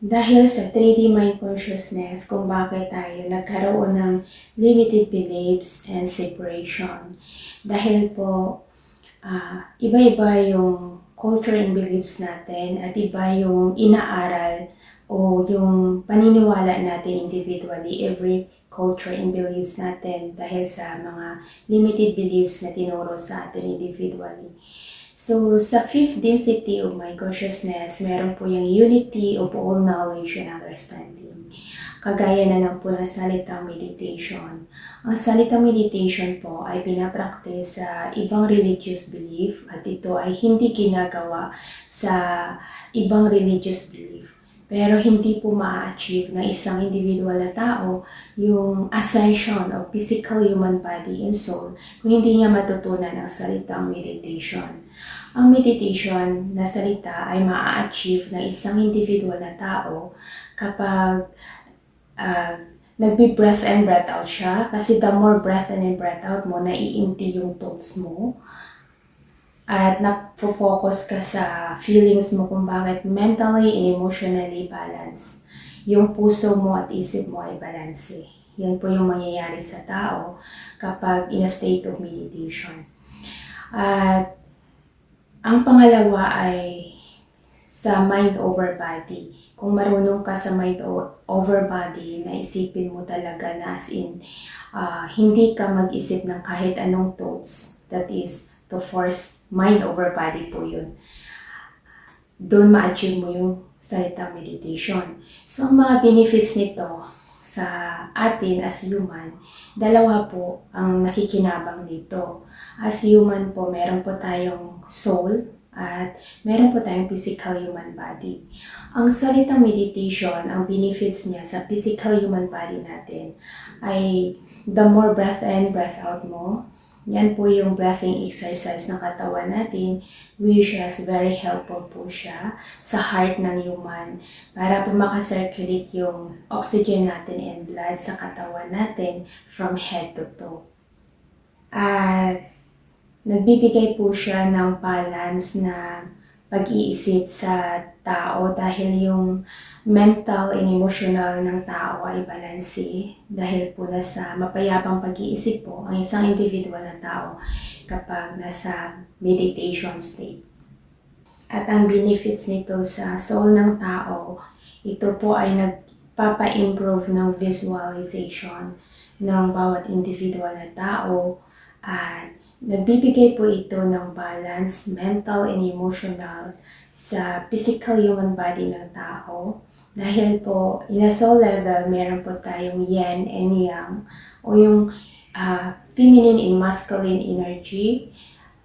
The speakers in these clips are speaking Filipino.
Dahil sa 3D mind consciousness kung bakit tayo nagkaroon ng limited beliefs and separation. Dahil po, iba-iba yung culture and beliefs natin at iba yung inaaral o yung paniniwala natin individually, every culture and beliefs natin dahil sa mga limited beliefs na tinuro sa atin individually. So, sa fifth density of mind consciousness, meron po yung unity of all knowledge and understanding. Kagaya na lang po ng salitang meditation. Ang salitang meditation po ay pinapractice sa ibang religious belief at ito ay hindi ginagawa sa ibang religious belief. Pero hindi po ma-achieve ng isang individual na tao yung ascension of physical human body and soul kung hindi niya matutunan ang salitang meditation. Ang meditation na salita ay ma-achieve ng isang individual na tao kapag nagbi-breath and breath out siya, kasi the more breath in and breath out mo, nai-empty yung thoughts mo at nagpo-focus ka sa feelings mo kung bakit mentally and emotionally balanced. Yung puso mo at isip mo ay balanse. Yan po yung mangyayari sa tao kapag in a state of meditation. At ang pangalawa ay sa mind over body. Kung marunong ka sa mind over body, naisipin mo talaga na as in, hindi ka mag-isip ng kahit anong thoughts, that is, to force mind over body po yun. Doon ma-achieve mo yung salitang meditation. So, ang mga benefits nito sa atin as human, dalawa po ang nakikinabang dito. As human po, meron po tayong soul at meron po tayong physical human body. Ang salitang meditation, ang benefits niya sa physical human body natin ay the more breath in, breath out mo. Yan po yung breathing exercise ng katawan natin, which is very helpful po siya sa heart ng human para po makacirculate yung oxygen natin and blood sa katawan natin from head to toe. At nagbibigay po siya ng balance na pag-iisip sa tao dahil yung mental and emotional ng tao ay balanse dahil po nasa mapayapang pag-iisip po ang isang individual na tao kapag nasa meditation state. At ang benefits nito sa soul ng tao, ito po ay nagpapa-improve ng visualization ng bawat individual na tao at nagbibigay po ito ng balance, mental and emotional sa physical human body ng tao. Dahil po, in a soul level, meron po tayong yin and yang o yung feminine and masculine energy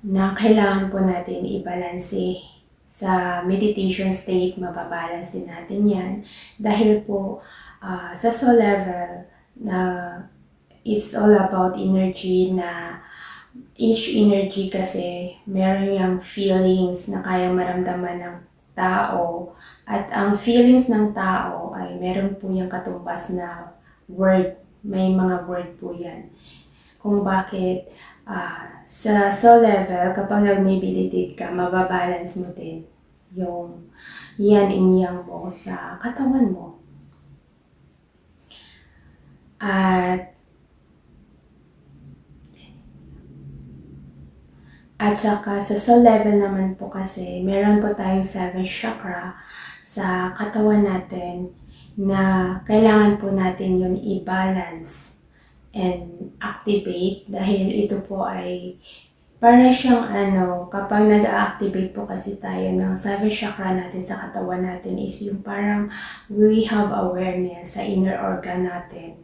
na kailangan po natin i-balanse. Sa meditation state, mababalance din natin yan. Dahil po, sa soul level, it's all about energy na each energy kasi meron yung feelings na kayang maramdaman ng tao at ang feelings ng tao ay meron po yung katumbas na word, may mga word po yan. Kung bakit sa soul level, kapag nag-meditate ka, mababalance mo din yung yan and yang mo sa katawan mo. At saka sa soul level naman po kasi, meron po tayong 7 chakra sa katawan natin na kailangan po natin yun i-balance and activate dahil ito po ay para siyang kapag nag-activate po kasi tayo ng 7 chakra natin sa katawan natin is yung parang we have awareness sa inner organ natin,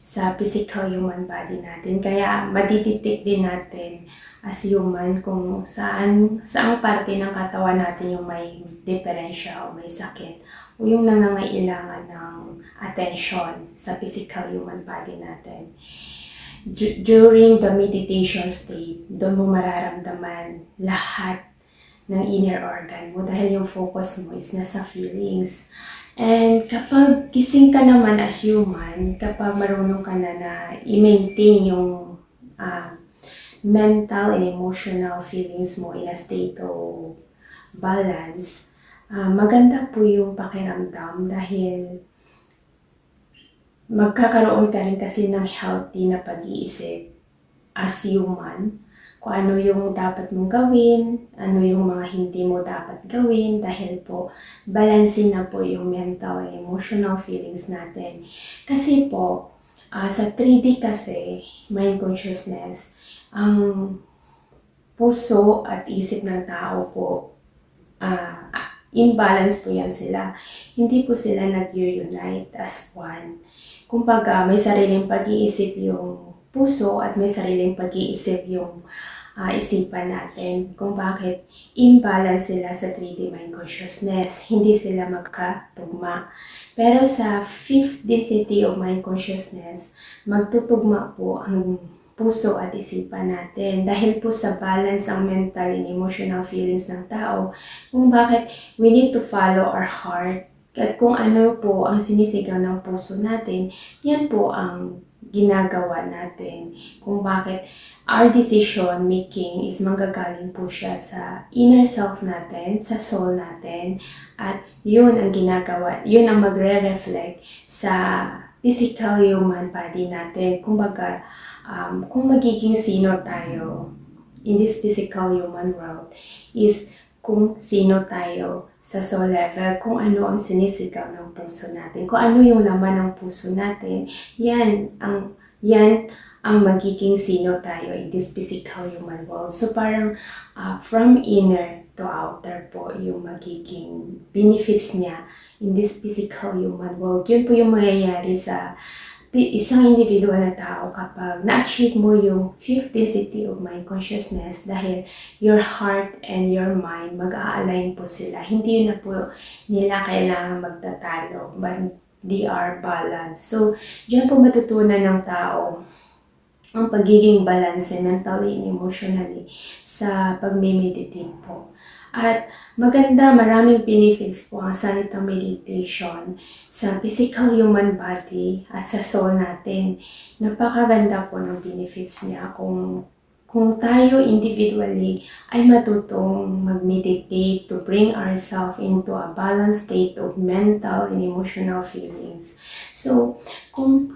sa physical human body natin. Kaya madidetect din natin as human kung saang parte ng katawan natin yung may diferensya o may sakit o yung nangangailangan ng attention sa physical human body natin. During the meditation state, doon mo mararamdaman lahat ng inner organ mo dahil yung focus mo is nasa feelings. And kapag gising ka naman as human, kapag marunong ka na i-maintain yung mental and emotional feelings mo in a state of balance, maganda po yung pakiramdam dahil magkakaroon ka rin kasi ng healthy na pag-iisip as human, kung ano yung dapat mong gawin, ano yung mga hindi mo dapat gawin, dahil po balansin na po yung mental and emotional feelings natin. Kasi po, sa 3D kasi, mind consciousness, ang puso at isip ng tao po, imbalance po yan sila. Hindi po sila nag-unite as one. Kumbaga, may sariling pag-iisip yung puso at may sariling pag-iisip yung isipan natin kung bakit imbalance sila sa 3D mind consciousness. Hindi sila magkatugma. Pero sa 5th density of mind consciousness, magtutugma po ang puso at isipan natin. Dahil po sa balance ang mental and emotional feelings ng tao, kung bakit we need to follow our heart. At kung ano po ang sinisigaw ng puso natin, yan po ang ginagawa natin. Kung bakit our decision making is manggagaling po siya sa inner self natin, sa soul natin, at yun ang ginagawa, yun ang magre-reflect sa physical human body natin. Kumbaga, kung magiging sino tayo in this physical human world is kung sino tayo sa soul level, kung ano ang sinisigaw ng puso natin, kung ano yung laman ng puso natin, yan ang magiging sino tayo in this physical human world. So parang from inner to outer po yung magiging benefits niya in this physical human world. Yun po yung mangyayari sa isang individual na tao kapag na-achieve mo yung 5th density of mind consciousness, dahil your heart and your mind mag-a-align po sila. Hindi na po nila kailangan magtatalo, but they are balanced. So, diyan po matutunan ng tao ang pagiging balance mentally and emotionally sa pagme-meditate po. At maganda, maraming benefits po ang salitang meditation sa physical human body at sa soul natin. Napakaganda po ng benefits niya kung tayo individually ay matutong mag-meditate to bring ourselves into a balanced state of mental and emotional feelings. So, kung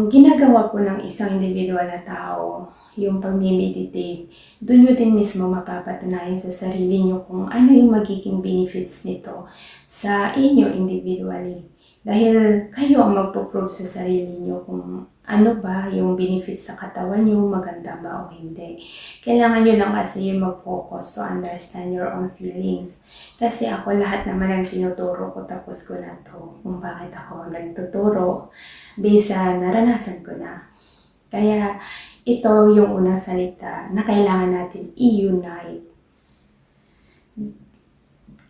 ginagawa po ng isang individual na tao yung pag-meditate, doon nyo din mismo mapapatunayan sa sarili nyo kung ano yung magiging benefits nito sa inyo individually. Dahil kayo ang magpo-prove sa sarili nyo kung ano ba yung benefits sa katawan nyo, maganda ba o hindi. Kailangan nyo lang kasi yung mag-focus to understand your own feelings. Kasi ako lahat naman ang tinuturo ko, tapos ko na to kung bakit ako nagtuturo based sa naranasan ko na. Kaya ito yung unang salita na kailangan natin i-unite.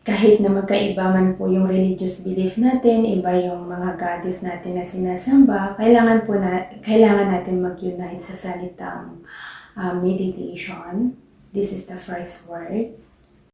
Kahit na magkaiba man po yung religious belief natin, iba yung mga goddess natin na sinasamba, kailangan natin mag-unite sa salitang meditation. This is the first word.